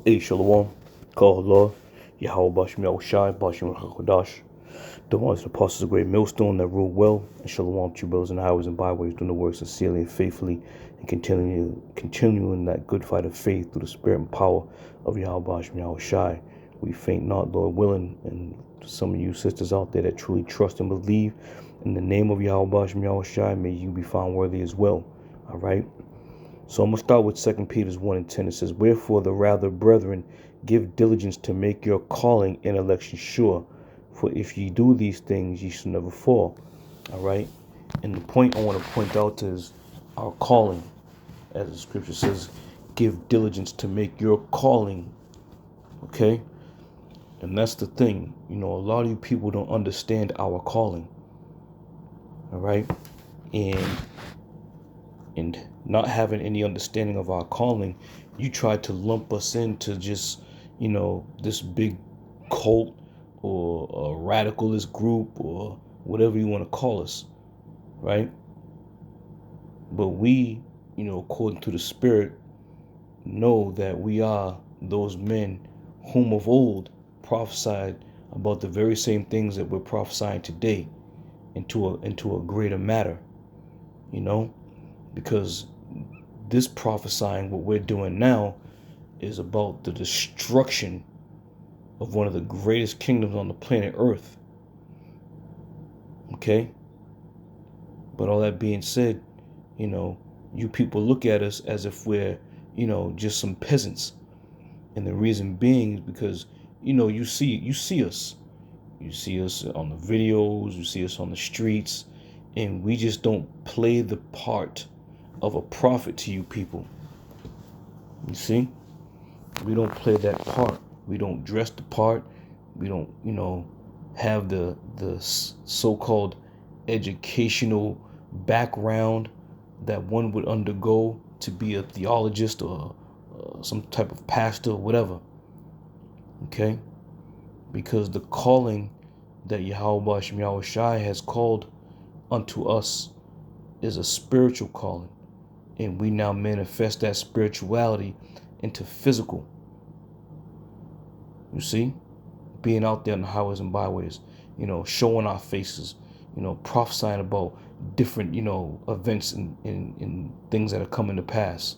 Hey, Shalom. Call Allah. Yahweh Bashim Yahushai, Bashim Hakodash. The ones, the apostles, a great millstone that rule well. And Shalom, true brothers and highways and byways, doing the work sincerely and faithfully, and continuing that good fight of faith through the spirit and power of Yahweh Bashim Yahushai. We faint not, Lord willing. And some of you sisters out there that truly trust and believe in the name of Yahweh Bashim Yahushai, may you be found worthy as well. All right. So I'm going to start with 2 Peter 1 and 10. It says, wherefore the rather, brethren, give diligence to make your calling and election sure. For if ye do these things, ye shall never fall. All right. And the point I want to point out is our calling. As the scripture says, give diligence to make your calling. Okay. And that's the thing. You know, a lot of you people don't understand our calling. All right. And not having any understanding of our calling, you try to lump us into just, you know, this big cult or a radicalist group or whatever you want to call us, right? But we, you know, according to the Spirit, know that we are those men whom of old prophesied about the very same things that we're prophesying today into a greater matter, you know, because this prophesying, what we're doing now, is about the destruction of one of the greatest kingdoms on the planet Earth. Okay? But all that being said, you know, you people look at us as if we're, you know, just some peasants. And the reason being is because, you know, you see us. You see us on the videos, you see us on the streets, and we just don't play the part of a prophet to you people. You see? We don't play that part. We don't dress the part. We don't, you know, have the so-called educational background that one would undergo to be a theologist or some type of pastor or whatever. Okay? Because the calling that Yahweh Bashim Yahushai has called unto us is a spiritual calling. And we now manifest that spirituality into physical. You see? Being out there on the highways and byways, you know, showing our faces, you know, prophesying about different, you know, events and things that are coming to pass.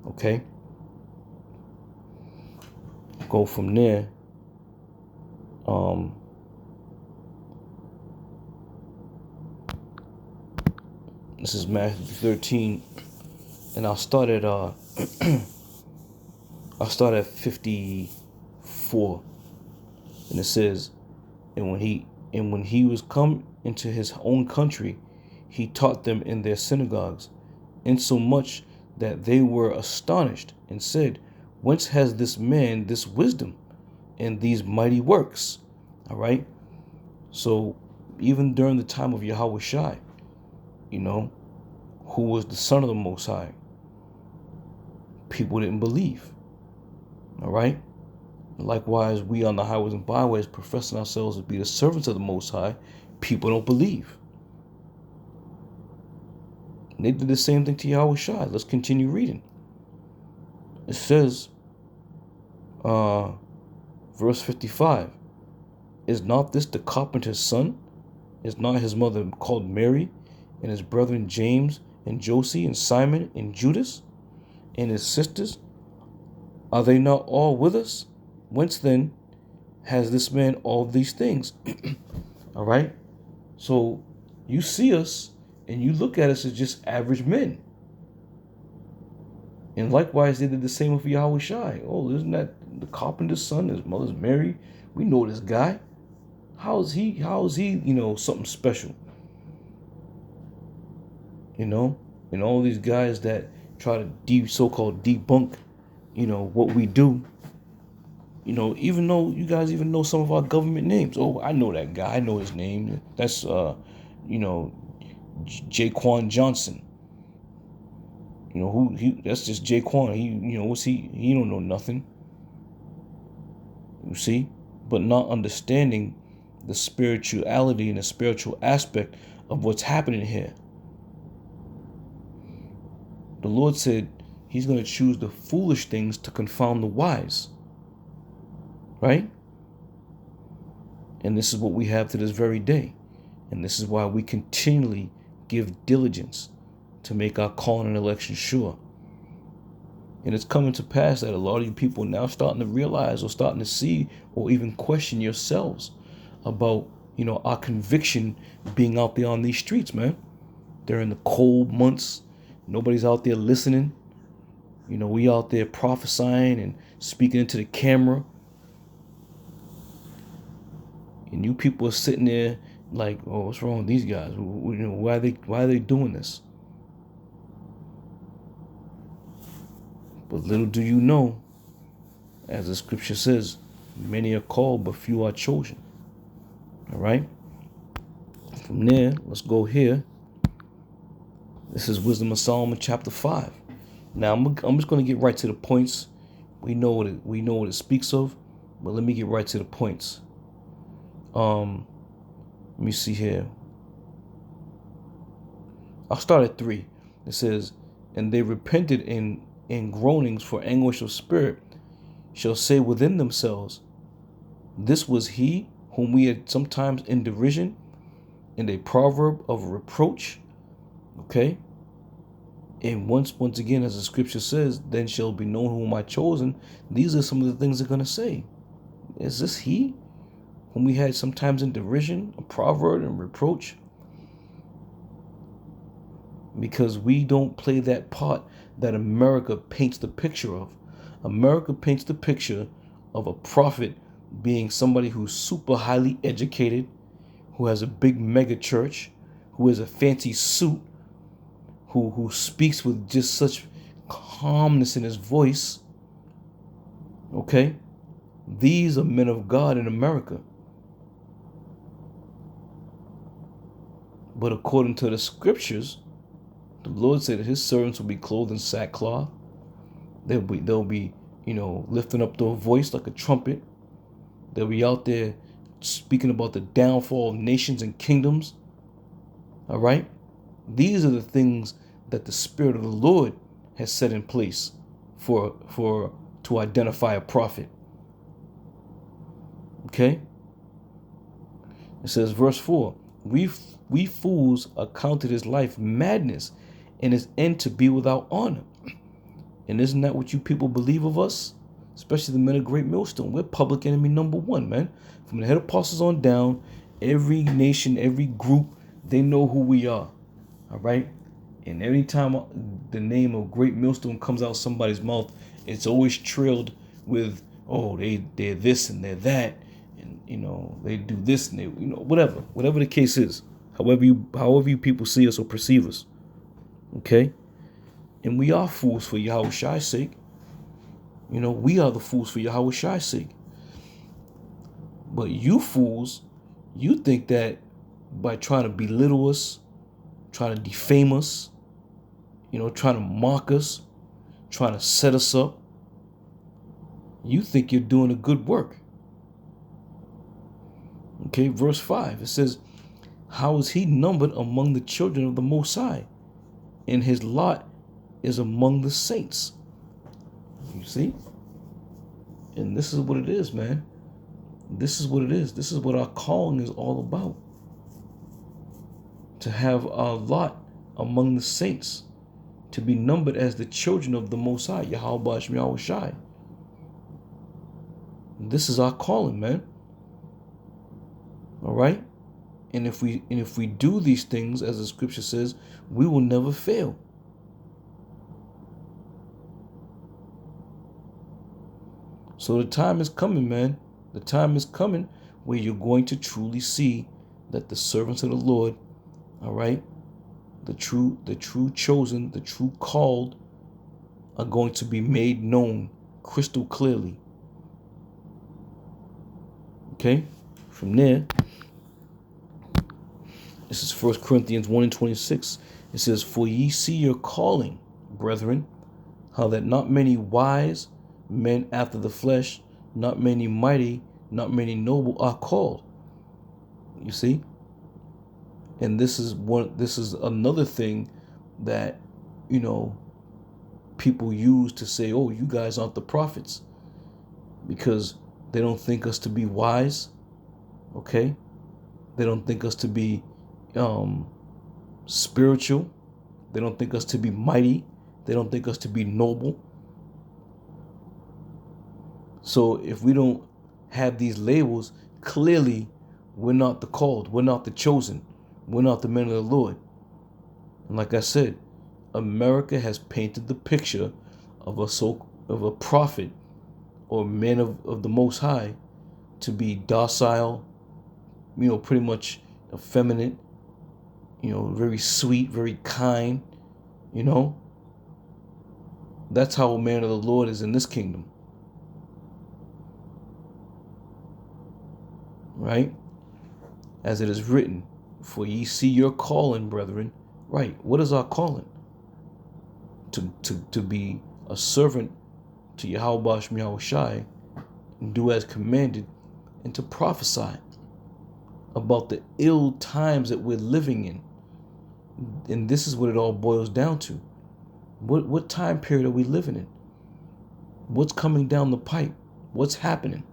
Okay? Go from there. This is Matthew 13, and I'll start at 54, and it says, and when he was come into his own country, he taught them in their synagogues, insomuch that they were astonished, and said, whence has this man this wisdom and these mighty works? All right. So even during the time of Yahweh Shai, you know, who was the Son of the Most High, people didn't believe. All right. Likewise, we on the highways and byways professing ourselves to be the servants of the Most High, people don't believe. And they did the same thing to Yahweh Shai. Let's continue reading. It says, verse 55, is not this the carpenter's son? Is not his mother called Mary, and his brethren James and Josie and Simon and Judas, and his sisters? Are they not all with us? Whence then has this man all these things? All right. So you see us and you look at us as just average men. And likewise, they did the same with Yahweh Shai. Oh, isn't that the carpenter's son? His mother's Mary. We know this guy. How is he, you know, something special? You know? And all these guys that try to so-called debunk, you know, what we do. You know, even though you guys even know some of our government names. Oh, I know that guy. I know his name. That's, you know, Jaquan Johnson. You know, that's just Jaquan. You know, what's he? He don't know nothing. You see? But not understanding the spirituality and the spiritual aspect of what's happening here. The Lord said, He's going to choose the foolish things to confound the wise. Right? And this is what we have to this very day. And this is why we continually give diligence to make our calling and election sure. And it's coming to pass that a lot of you people now starting to realize or starting to see or even question yourselves about, our conviction being out there on these streets, man. They're in the cold months. Nobody's out there listening. We out there prophesying and speaking into the camera. And you people are sitting there like, oh, what's wrong with these guys? Why are they doing this? But little do you know, as the scripture says, many are called, but few are chosen. All right? From there, let's go here. This is Wisdom of Solomon, chapter 5. Now, I'm just going to get right to the points. We know what it speaks of, but let me get right to the points. Let me see here. I'll start at 3. It says, and they repented in groanings for anguish of spirit, shall say within themselves, this was he whom we had sometimes in derision, and a proverb of reproach. Okay? And once again, as the scripture says, then shall be known whom I chosen. These are some of the things they're going to say. Is this he whom we had sometimes in derision, a proverb and reproach? Because we don't play that part that America paints the picture of. America paints the picture of a prophet being somebody who's super highly educated, who has a big mega church, who has a fancy suit, who speaks with just such calmness in his voice. Okay? These are men of God in America. But according to the scriptures, the Lord said that his servants will be clothed in sackcloth. They'll be, lifting up their voice like a trumpet. They'll be out there speaking about the downfall of nations and kingdoms. All right? These are the things that the Spirit of the Lord has set in place to identify a prophet. Okay? It says, verse 4, we fools accounted his life madness and his end to be without honor. And isn't that what you people believe of us? Especially the men of Great Millstone. We're public enemy number 1, man. From the head apostles on down, every nation, every group, they know who we are. All right? And every time the name of Great Millstone comes out somebody's mouth, it's always trailed with, oh, they're this and they're that. And, they do this and they, whatever the case is. However you people see us or perceive us. Okay? And we are fools for Yahweh Shai's sake. We are the fools for Yahweh Shai's sake. But you fools, you think that by trying to belittle us, trying to defame us, trying to mock us, trying to set us up, you think you're doing a good work. Okay, verse 5, it says, how is he numbered among the children of the Most High? And his lot is among the saints. You see? And this is what it is, man. This is what it is. This is what our calling is all about. To have our lot among the saints. To be numbered as the children of the Most High, Yahweh Ba'ashem Yahweh Shai. This is our calling, man. All right? And if we do these things, as the scripture says, we will never fail. So the time is coming, man. The time is coming where you're going to truly see that the servants of the Lord, all right, the true chosen, the true called, are going to be made known crystal clearly. Okay? From there, this is 1 Corinthians 1:26. It says, for ye see your calling, brethren, how that not many wise men after the flesh, not many mighty, not many noble are called. You see? And this is another thing that, people use to say, oh, you guys aren't the prophets, because they don't think us to be wise, okay? They don't think us to be spiritual. They don't think us to be mighty. They don't think us to be noble. So if we don't have these labels, clearly we're not the called. We're not the chosen. We're not the men of the Lord. And like I said, America has painted the picture of a prophet or man of the Most High to be docile, pretty much effeminate, very sweet, very kind, That's how a man of the Lord is in this kingdom. Right? As it is written, for ye see your calling, brethren. Right. What is our calling? To be a servant to Yahweh Shai and do as commanded, and to prophesy about the ill times that we're living in. And this is what it all boils down to. What time period are we living in? What's coming down the pipe? What's happening?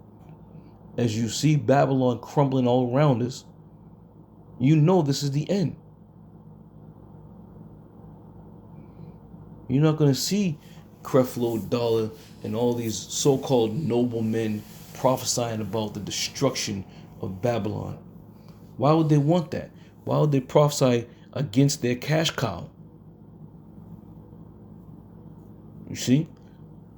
As you see Babylon crumbling all around us, you know this is the end. You're not going to see Creflo Dollar and all these so-called noblemen prophesying about the destruction of Babylon. Why would they want that? Why would they prophesy against their cash cow? You see?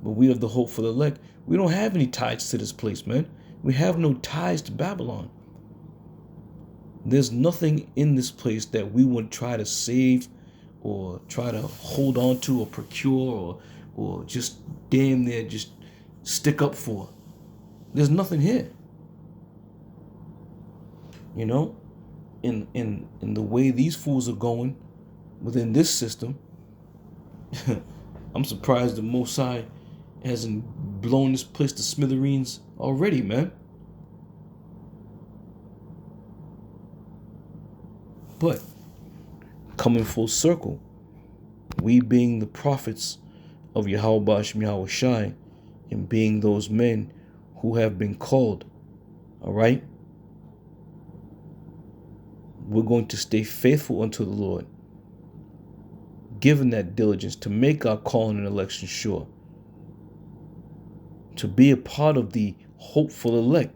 But we have the hope for the elect. We don't have any ties to this place, man. We have no ties to Babylon. There's nothing in this place that we would try to save or try to hold on to or procure or just damn near just stick up for. There's nothing here. In the way these fools are going within this system, I'm surprised the Mosai hasn't blown this place to smithereens already, man. But coming full circle, we being the prophets of Yahweh Shai and being those men who have been called, all right? We're going to stay faithful unto the Lord, given that diligence to make our calling and election sure, to be a part of the hopeful elect,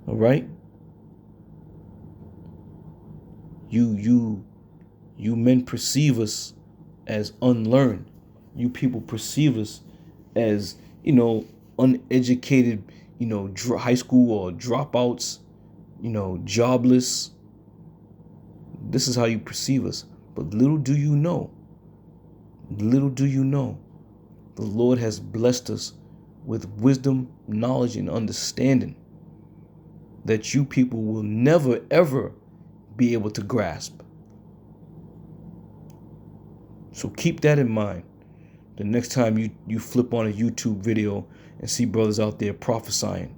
all right? You men perceive us as unlearned. You people perceive us as, uneducated, high school or dropouts, jobless. This is how you perceive us. But little do you know, the Lord has blessed us with wisdom, knowledge, and understanding that you people will never, ever be able to grasp. So keep that in mind. The next time you flip on a YouTube video and see brothers out there prophesying,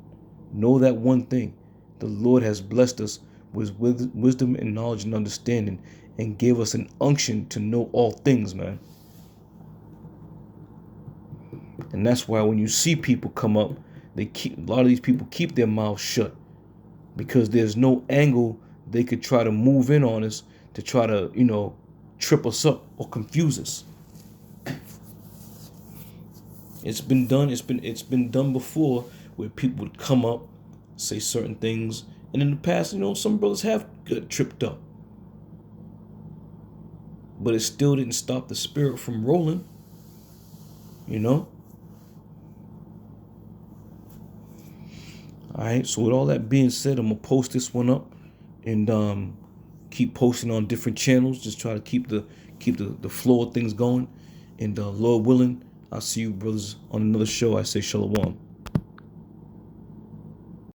know that one thing: the Lord has blessed us with wisdom and knowledge and understanding, and gave us an unction to know all things, man. And that's why when you see people come up, a lot of these people keep their mouths shut, because there's no angle they could try to move in on us to try to, trip us up or confuse us. It's been done. It's been done before, where people would come up, say certain things, and in the past, some brothers have got tripped up, but it still didn't stop the spirit from rolling. All right. So with all that being said, I'm gonna post this one up and keep posting on different channels. Just try to keep the flow of things going. And Lord willing, I'll see you brothers on another show. I say shalom.